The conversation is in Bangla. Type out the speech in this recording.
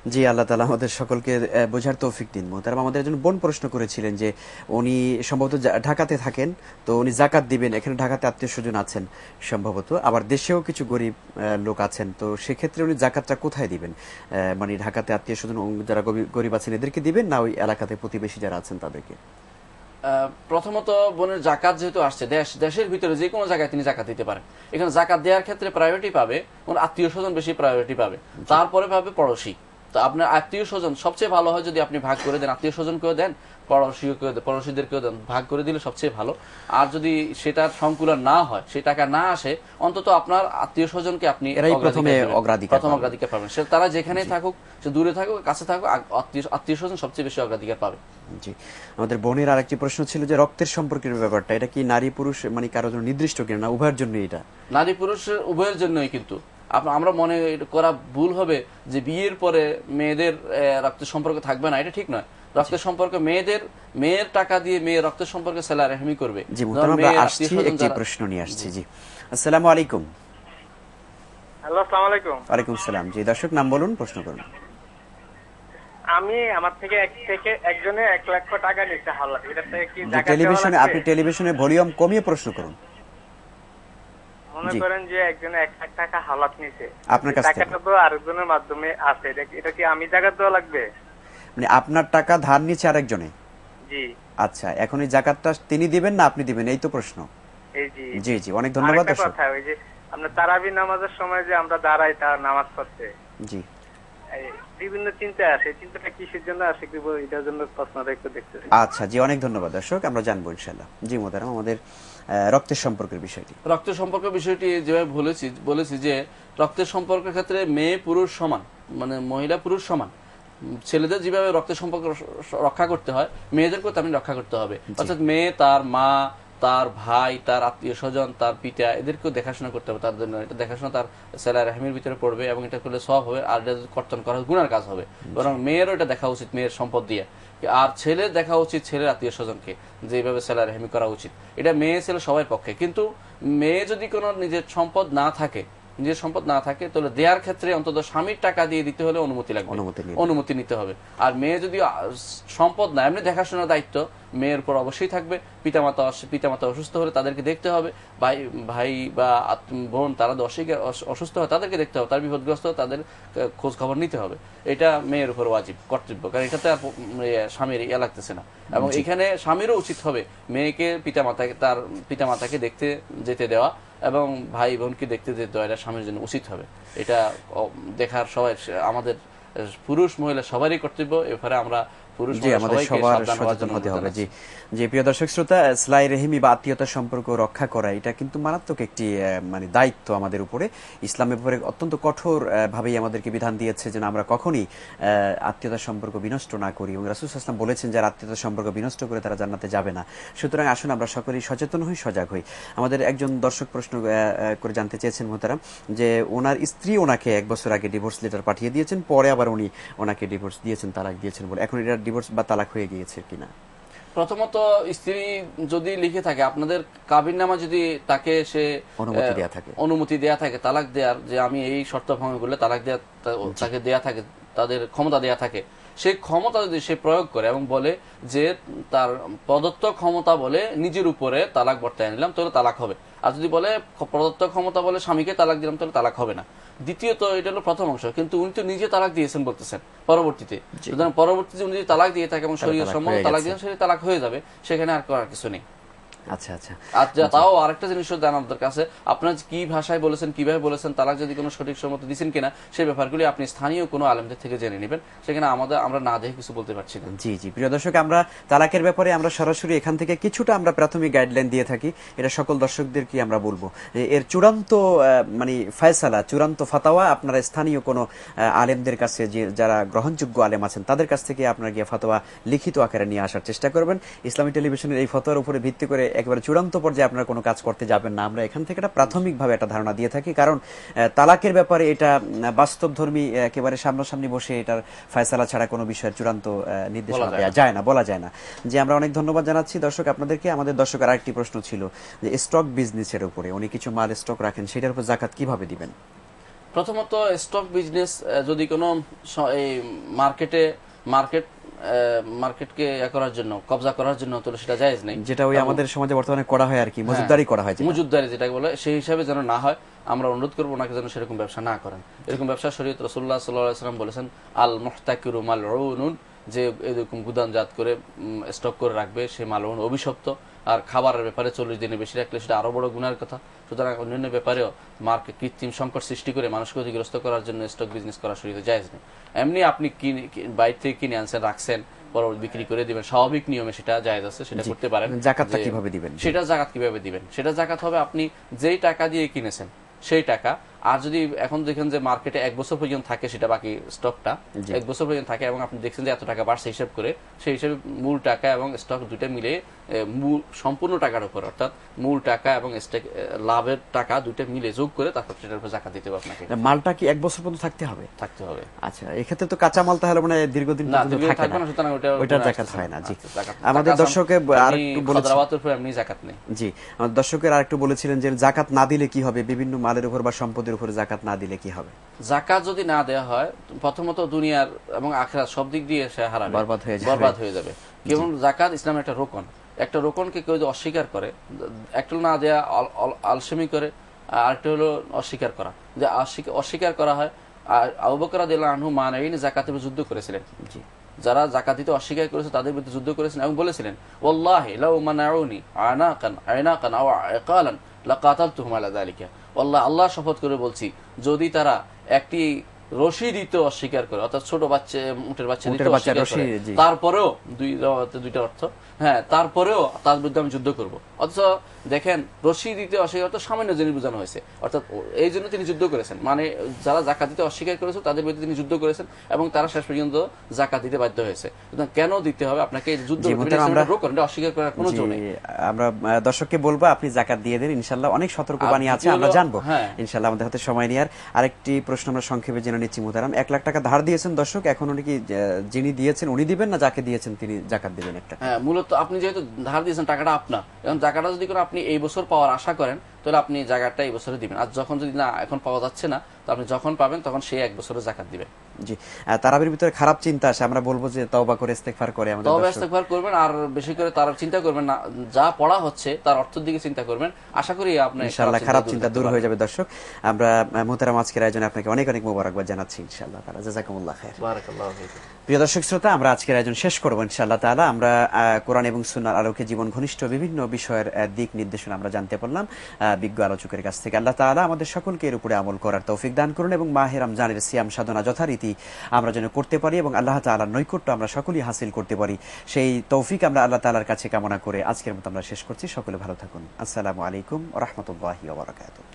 জি, আল্লাহ তাআলা আমাদের সকলকে বোঝার তৌফিক দিন। মোহতারাম, আমাদের একজন বোন প্রশ্ন করেছিলেন যে উনি সম্ভবত ঢাকাতে থাকেন, তো উনি যাকাত দিবেন, এখানে ঢাকাতে আত্মীয়স্বজন আছেন সম্ভবত, আবার দেশেও কিছু গরিব লোক আছেন, তো সেক্ষেত্রে উনি যাকাতটা কোথায় দিবেন? মানে ঢাকাতে আত্মীয়স্বজন যারা গরিব আছেন এদেরকে দিবেন, না ওই এলাকাতে প্রতিবেশী যারা আছেন তাদেরকে? প্রথমত বোনের জাকাত যেহেতু আসছে, দেশের ভিতরে যে কোনো জায়গায় তিনি জাকাত দিতে পারেন। এখানে জাকাত দেওয়ার ক্ষেত্রে প্রায়োরিটি পাবে ওর আত্মীয় স্বজন, বেশি প্রায়োরিটি পাবে, তারপরে পাবে পড়োশী। তো আপনার আত্মীয় স্বজন সবচেয়ে ভালো হয় যদি আপনি ভাগ করে দেন, আত্মীয় স্বজনকেও দেন, পড়োশীদেরকেও দেন, ভাগ করে দিলে সবচেয়ে ভালো। আর যদি সেটার সংকুলন না হয়, সেই টাকা না আসে, অন্তত আপনার আত্মীয় স্বজনকে আপনি প্রথম অগ্রাধিকার পাবেন। সে তারা যেখানেই থাকুক, সে দূরে থাকুক কাছে থাকুক, আত্মীয় স্বজন সবচেয়ে বেশি অগ্রাধিকার পাবে। জি, আমাদের বোনের আরেকটি প্রশ্ন ছিল যে রক্তের সম্পর্কের ব্যাপারটা, এটা কি নারী পুরুষ মানে কারোর জন্য নির্দিষ্ট কিনা, না উভয়ের জন্য? এটা নারী পুরুষের উভয়ের জন্যই, কিন্তু আমরা মনে করা ভুল হবে যে বিয়ের পরে মেয়েদের রক্তের সম্পর্ক থাকবে না, এটা ঠিক নয়। রক্তের সম্পর্ক মেয়ের টাকা দিয়ে মেয়ের রক্তের সম্পর্কে সেলা রেহমি করবে। জি, আমরা আসছি একটি প্রশ্ন নিয়ে আসছি। জি, আসসালামু আলাইকুম। হ্যালো, আসসালামু আলাইকুম। ওয়ালাইকুম আসসালাম। জি দর্শক, নাম বলুন, প্রশ্ন করুন। আমি আমার থেকে একজনে 1 লক্ষ টাকা নিতে হলো, এটা থেকে কি জাকাত টেলিভিশনে দেওয়া আপনি লাগবে? টেলিভিশনের ভলিউম কমিয়ে প্রশ্ন করুন। মনে করেন যে একজনে 1 লাখ টাকা হালাত নিছে, আপনার কাছ থেকে টাকাটা তো আরেকজনের মাধ্যমে আছে, এটা কি আমি জাকাত দেওয়া লাগবে? মানে আপনার টাকা ধার নিচ্ছে আরেকজনে? জি। আচ্ছা, এখন এই জাকাতটা তিনি দিবেন না আপনি দিবেন, এই তো প্রশ্ন? এই জি জি জি, অনেক ধন্যবাদ। আরেকটা কথা, ওই যে আমরা তারাবি নামাজের সময় যে আমরা দাঁড়াই তার নামাজ পড়তে, জি, বিভিন্ন চিন্তা আসে, চিন্তাটা কিসের জন্য আসে কি এটার জন্য প্রশ্নটা একটু দেখতে। আচ্ছা, জি অনেক ধন্যবাদ দর্শক, আমরা জানবো ইনশাআল্লাহ। জি মোহতারাম, আমাদের রক্তের সম্পর্কের বিষয়টি। রক্তের সম্পর্কের বিষয়টি যেভাবে বলেছি যে রক্তের সম্পর্কের ক্ষেত্রে মেয়ে পুরুষ সমান, মানে মহিলা পুরুষ সমান। ছেলেদের যেভাবে রক্তের সম্পর্ক রক্ষা করতে হয়, মেয়েদেরকেও তেমনি রক্ষা করতে হবে। অর্থাৎ মেয়ে তার মা, তার ভাই, তার আত্মীয় স্বজন, তার পিতা, এদেরকেও দেখাশোনা করতে হবে। তার জন্য এটা দেখাশোনা তার সেলা রাহমির ভিতরে পড়বে, এবং এটা করলে সব হবে, আর এটা কর্তন করা গুনার কাজ হবে। বরং মেয়েরও এটা দেখা উচিত মেয়ের সম্পদ দিয়ে, আর ছেলে দেখা উচিত ছেলের আত্মীয় স্বজনকে যেভাবে সেলা রাহমি করা উচিত। এটা মেয়ে ছেলে সবাই পক্ষে। কিন্তু মেয়ে যদি কোনো নিজের সম্পদ না থাকে, তাহলে দেওয়ার ক্ষেত্রে অন্তত স্বামীর টাকা দিয়ে দিতে হলে অনুমতি লাগবে, অনুমতি নিতে হবে। আর মেয়ে যদি সম্পদ না, এমনি দেখাশোনার দায়িত্ব মেয়ের উপর অবশ্যই থাকবে। পিতামাতা অসুস্থ হলে তাদেরকে দেখতে হবে, ভাই বা বোন তারা অসুস্থ হয় তাদেরকে দেখতে হবে, তার বিপদগ্রস্ত তাদের খোঁজ খবর নিতে হবে। এটা মেয়ের উপর ওয়াজিব, কর্তব্য, কারণ এটাতে আর স্বামীর ইয়া লাগতেছে না। এবং এখানে স্বামীরও উচিত হবে মেয়েকে তার পিতামাতাকে দেখতে যেতে দেওয়া, এবং ভাই বোনকে দেখতে যেতে দেওয়া, এটা স্বামীর জন্য উচিত হবে। এটা দেখার সবাই, আমাদের পুরুষ মহিলা সবারই কর্তব্য। এবারে আমরা প্রিয় দর্শক শ্রোতা, সেলাই রেহমি বা আত্মীয়তার সম্পর্ক রক্ষা করা এটা কিন্তু মারাত্মক একটি মানে দায়িত্ব আমাদের উপরে। ইসলামের উপরে অত্যন্ত কঠোর ভাবেই আমাদেরকে বিধান দিয়েছে যেন আমরা কখনই আত্মীয়তার সম্পর্ক বিনষ্ট না করি, এবং রাসূল সাল্লাল্লাহু আলাইহি ওয়াসাল্লাম বলেছেন যারা আত্মীয়তার সম্পর্ক বিনষ্ট করে তারা জান্নাতে যাবে না। সুতরাং আসুন আমরা সকলেই সচেতন হই, সজাগ হই। আমাদের একজন দর্শক প্রশ্ন করে জানতে চেয়েছেন মোহতারাম, যে ওনার স্ত্রী ওনাকে 1 বছর আগে ডিভোর্স লেটার পাঠিয়ে দিয়েছেন, পরে আবার উনি ওনাকে ডিভোর্স দিয়েছেন, তালাক দিয়েছেন বলে, এখন এটা ডিভোর্স বা তালাক হয়ে গিয়েছে কিনা? প্রথমত স্ত্রী যদি লিখে থাকে, আপনাদের কাবিননামা যদি তাকে সে অনুমতি দেয়া থাকে তালাক দেওয়ার, যে আমি এই শর্ত ভঙ্গ করলে তালাক দেওয়া তাকে দেয়া থাকে, তাদের ক্ষমতা দেয়া থাকে, সেই ক্ষমতা যদি সে প্রয়োগ করে এবং বলে যে তার প্রদত্ত ক্ষমতা বলে নিজের উপরে তালাক বর্তায় নিলাম, তাহলে তালাক হবে। আর যদি বলে প্রদত্ত ক্ষমতা বলে স্বামীকে তালাক দিলাম, তাহলে তালাক হবে না। দ্বিতীয়ত, এটা হলো প্রথম অংশ, কিন্তু উনি তো নিজে তালাক দিয়েছেন বলতেছেন পরবর্তীতে। সুতরাং পরবর্তীতে উনি যদি তালাক দিয়ে থাকে এবং শরীয়ত সম্মত তালাক দিয়েছেন, সেটা তালাক হয়ে যাবে, সেখানে আর করার কিছু নেই। আচ্ছা আচ্ছা, তাও আরেকটা জিনিস জানা আমাদের কাছে, আপনার কি ভাষায় বলেছেন, কিভাবে বলেছেন, তালাক যদি কোনো সঠিক সম্মত দিচ্ছেন কিনা, সেই ব্যাপারগুলি আপনি স্থানীয় কোনো আলেমদের থেকে জেনে নেবেন। সেখানে আমরা না দেখে কিছু বলতে পারছি না। জি জি, প্রিয় দর্শক, আমরা তালাকের ব্যাপারে আমরা সরাসরি এখান থেকে কিছুটা আমরা প্রাথমিক গাইডলাইন দিয়ে থাকি। এটা সকল দর্শকদেরকে আমরা বলবো, এর চূড়ান্ত মানে ফয়সালা, চূড়ান্ত ফাতাওয়া আপনারা স্থানীয় কোনো আলেমদের কাছে, যে যারা গ্রহণযোগ্য আলেম আছেন তাদের কাছ থেকে আপনারা গিয়ে ফাতাওয়া লিখিত আকারে নিয়ে আসার চেষ্টা করবেন। ইসলামী টেলিভিশনের এই ফতোয়ার উপরে ভিত্তি করে একেবারে চূড়ান্ত পর্যায়ে আপনারা কোনো কাজ করতে যাবেন না। আমরা এখান থেকে একটা প্রাথমিকভাবে একটা ধারণা দিয়ে থাকি, কারণ তালাকের ব্যাপারে এটা বাস্তবধর্মী, একেবারে সামনাসামনি বসে এটার ফয়সালা ছাড়া কোনো বিষয়ের চূড়ান্ত নির্দেশনা দেওয়া যায় না, বলা যায় না। যে আমরা অনেক ধন্যবাদ জানাচ্ছি দর্শক আপনাদেরকে। আমাদের দর্শকের আরেকটি প্রশ্ন ছিল যে স্টক বিজনেসের উপরে, উনি কিছু মাল স্টক রাখেন, সেটার উপর যাকাত কিভাবে দিবেন? প্রথমত স্টক বিজনেস যদি কোনো এই মার্কেটকে করার জন্য, কবজা করার জন্য, তো সেটা জায়েজ নেই। যেটা ওই আমাদের সমাজে বর্তমানে করা হয় আর কি, মজুদদারি করা হয়, মজুদদারি যেটাকে বলে, সেই হিসাবে যেন না হয়। আমরা অনুরোধ করবো ওনাকে যেন সেরকম ব্যবসা না করেন। এরকম ব্যবসা শরীয়ত রাসূলুল্লাহ সাল্লাল্লাহু আলাইহি ওয়াসাল্লাম বলেছেন, আল মুহতাকিরু মালউনুন, যে এরকম গুদামজাত করে স্টক করে রাখবে সে মালউন, অভিশপ্ত। আর খাবারের ব্যাপারে 40 দিনের বেশি রাখলে সেটা আরো বড় গুনার কথা। সুতরাং অন্যান্য ব্যাপারেও মার্কেট কৃত্রিম সংকট সৃষ্টি করে মানুষকে ক্ষতিগ্রস্ত করার জন্য স্টক বিজনেস করা শরীয়ত জায়েজ নেই। এমনি আপনি বাইরে থেকে কিনে আনছেন, রাখছেন, পরবর্তী বিক্রি করে দিবেন, স্বাভাবিক নিয়মে সেটা জায়েজ আছে, সেটা করতে পারেন। জাকাতটা কিভাবে দিবেন? সেটা জাকাত কিভাবে দিবেন? সেটা জাকাত হবে আপনি যেই টাকা দিয়ে কিনেছেন সেই টাকা। আর যদি এখন দেখেন যে মার্কেটে 1 বছর পর্যন্ত থাকে, সেটা বাকি স্টকটা 1 বছর পর্যন্ত থাকে, এবং আপনি দেখছেন যে এত টাকা বাড়ছে হিসাব করে, সেই হিসাবে মূল টাকা এবং স্টক দুইটা মিলে সম্পূর্ণ টাকার উপর, অর্থাৎ মূল টাকা এবং লাভের টাকা দুইটা মিলে যোগ করে তারপর সেটার উপর জাকাত দিতে হবে আপনাকে। মালটা কি 1 বছর পর্যন্ত থাকতে হবে? থাকতে হবে। আচ্ছা, এক্ষেত্রে তো কাঁচা মাল তাহলে মানে দীর্ঘদিন পর্যন্ত থাকবে না, সুতরাং ওইটার জাকাত হয় না। জি, আমাদের দর্শকে আরেকটু বলেছিলেন এমনি জাকাত নেই। জি, আমাদের দর্শকের আরেকটু বলেছিলেন যে জাকাত না দিলে কি হবে, বিভিন্ন মালের উপর বা সম্পদের উপর জাকাত না দিলে কি হবে? জাকাত যদি না দেওয়া হয়, প্রথমত দুনিয়ার এবং আখিরাত সব দিক দিয়ে সে হারাবে, বরবাদ হয়ে যাবে। কেবল জাকাত ইসলামের একটা রোকন, একটা রোকনকে কেউ যদি অস্বীকার করে, একটা না দেয়া আলসেমি করে, আরেকটা হলো অস্বীকার করা। যে অস্বীকার করা হয়, আবু বকর রাদিয়াল্লাহু আনহু মানাইন জাকাতের যুদ্ধ করেছিলেন। যারা জাকাত দিতে অস্বীকার করেছে তাদের বিরুদ্ধে যুদ্ধ করেছেন এবং বলেছিলেন, ওয়াল্লাহি লাউ মানাউনি আনাকান আও ইকালান লাকাতালতুহুম আলা যালিকা। আল্লাহ শপথ করে বলছি, যদি তারা একটি রশি দিতে অস্বীকার করে, অর্থাৎ ছোট বাচ্চা, উটের বাচ্চা দিতে অস্বীকার করে, তারপরেও দুইটা অর্থ, হ্যাঁ, তারপরেও তার বিরুদ্ধে আমি যুদ্ধ করব। অথচ দেখেন, রশি দিতে অস্বীকার তো সামান্য জিনিস বোঝানো হয়েছে, অর্থাৎ এই জন্য তিনি যুদ্ধ করেছেন। মানে যারা জাকাত দিতে অস্বীকার করেছে তাদের বিরুদ্ধে তিনি যুদ্ধ করেছেন এবং তারা শেষ পর্যন্ত জাকাত দিতে বাধ্য হয়েছে। কেন দিতে হবে আপনাকে যুদ্ধ? অস্বীকার করার কোনো জন্য নেই। আমরা দর্শককে বলবো আপনি জাকাত দিয়ে দেন, ইনশাআল্লাহ। অনেক সতর্কবাণী আছে, আমরা জানবো ইনশাআল্লাহ। আমাদের হাতে সময় নেই। আর আরেকটি প্রশ্ন আমরা সংক্ষেপে জেনে নিচ্ছি মুহতারাম। 1 লাখ টাকা ধার দিয়েছেন দর্শক, এখন উনি কি যিনি দিয়েছেন উনি দিবেন না যাকে দিয়েছেন তিনি জাকাত দিবেন? একটা, হ্যাঁ, মূলত আপনি যেহেতু ধার দিয়েছেন টাকাটা আপনার, এবং টাকাটা যদি করে আপনি এই বছর পাওয়ার আশা করেন, তাহলে আপনি জাকাতটা এই বছরে দিবেন। আর যখন যদি না এখন পাওয়া যাচ্ছে না, তো আপনি যখন পাবেন তখন সেই 1 বছরের জাকাত দিবেন। জি, তারাবির ভিতরে খারাপ চিন্তা আসে, আমরা বলবো যে তওবা করে ইস্তেগফার করে আমাদের তওবা ইস্তেগফার করবেন, আর বেশি করে তার চিন্তা করবেন না, যা পড়া হচ্ছে তার অর্থের দিকে চিন্তা করবেন। আশা করি আপনি ইনশাআল্লাহ খারাপ চিন্তা দূর হয়ে যাবে। দর্শক, আমরা মুহতারাম আজকের আয়োজনে আপনাকে অনেক অনেক মোবারকবাদ জানাচ্ছি ইনশাআল্লাহ তাআলা। জাযাকুমুল্লাহ খাইর। বারাকাল্লাহু ফীকুম। প্রিয় দর্শক শ্রোতা, আমরা আজকের আয়োজন শেষ করব ইনশাআল্লাহ তাআলা। আমরা কোরআন এবং সুন্নাহর আলোকে জীবন ঘনিষ্ঠ বিভিন্ন বিষয়ের দিক নির্দেশনা আমরা জানতে পারলাম বিজ্ঞ আলোচকের কাছ থেকে। আল্লাহ তাআলা আমাদের সকলকে এর উপরে আমল করার তৌফিক দান করুন এবং মাহে রমজানের সিয়াম সাধনা যথারীতি আমরা যেন করতে পারি এবং আল্লাহ তাআলার নৈকট্য আমরা সকলেই হাসিল করতে পারি, সেই তৌফিক আমরা আল্লাহ তাআলার কাছে কামনা করে আজকের মতো আমরা শেষ করছি। সকলে ভালো থাকুন। আসসালামু আলাইকুম ওয়া রাহমাতুল্লাহি ওয়া বারাকাতুহু।